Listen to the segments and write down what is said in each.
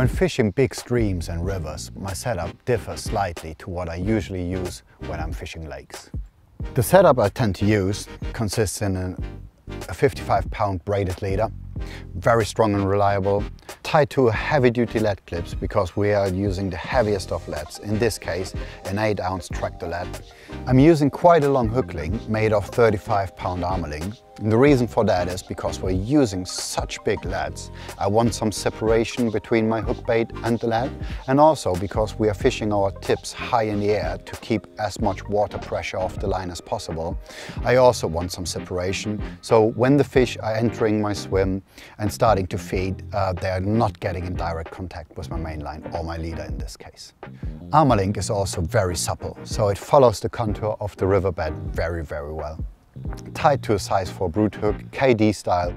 When fishing big streams and rivers, my setup differs slightly to what I usually use when I'm fishing lakes. The setup I tend to use consists in a 55-pound braided leader, very strong and reliable, tied to a heavy-duty lead clips because we are using the heaviest of leads, in this case an 8-ounce tractor lead. I'm using quite a long hook link made of 35-pound armor link. And the reason for that is because we're using such big leads. I want some separation between my hook bait and the lead, and also because we are fishing our tips high in the air to keep as much water pressure off the line as possible. I also want some separation, so when the fish are entering my swim and starting to feed, they are not getting in direct contact with my main line or my leader in this case. Armor link is also very supple, so it follows the contour of the riverbed very, very well. Tied to a size 4 brood hook, KD style.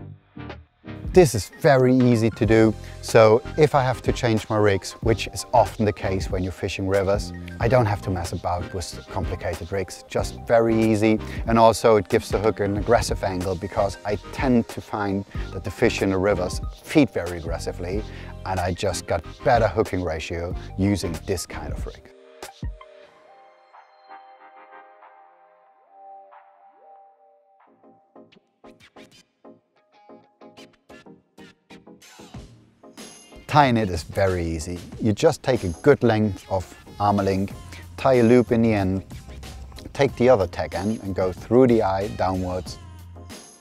This is very easy to do, so if I have to change my rigs, which is often the case when you're fishing rivers, I don't have to mess about with complicated rigs, just very easy. And also it gives the hook an aggressive angle because I tend to find that the fish in the rivers feed very aggressively, and I just got better hooking ratio using this kind of rig. Tying it is very easy. You just take a good length of armor link, tie a loop in the end, take the other tack end and go through the eye downwards.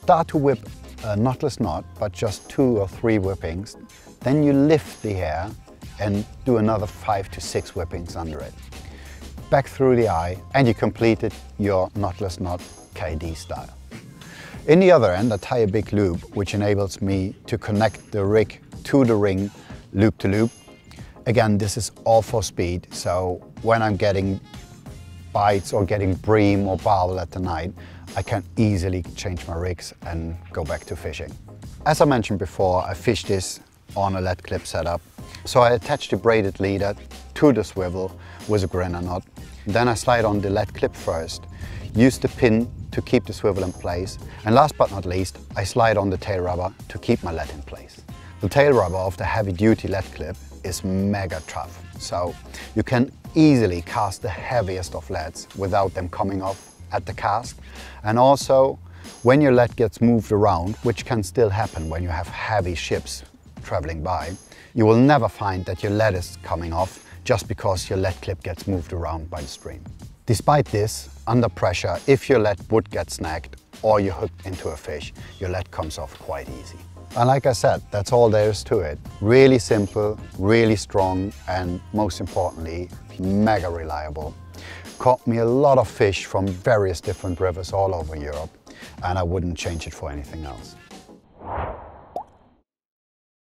Start to whip a knotless knot, but just 2 or 3 whippings. Then you lift the hair and do another 5 to 6 whippings under it. Back through the eye and you completed your knotless knot KD style. In the other end I tie a big loop which enables me to connect the rig to the ring loop to loop. Again, this is all for speed, so when I'm getting bites or getting bream or barbel at the night, I can easily change my rigs and go back to fishing. As I mentioned before, I fish this on a lead clip setup. So I attach the braided leader to the swivel with a grinner knot. Then I slide on the lead clip first, use the pin to keep the swivel in place, and last but not least, I slide on the tail rubber to keep my lead in place. The tail rubber of the heavy-duty lead clip is mega tough, so you can easily cast the heaviest of leads without them coming off at the cast. And also, when your lead gets moved around, which can still happen when you have heavy ships traveling by, you will never find that your lead is coming off just because your lead clip gets moved around by the stream. Despite this, under pressure, if your lead would get snagged or you're hooked into a fish, your lead comes off quite easy. And like I said, that's all there is to it. Really simple, really strong, and most importantly, mega reliable. Caught me a lot of fish from various different rivers all over Europe, and I wouldn't change it for anything else.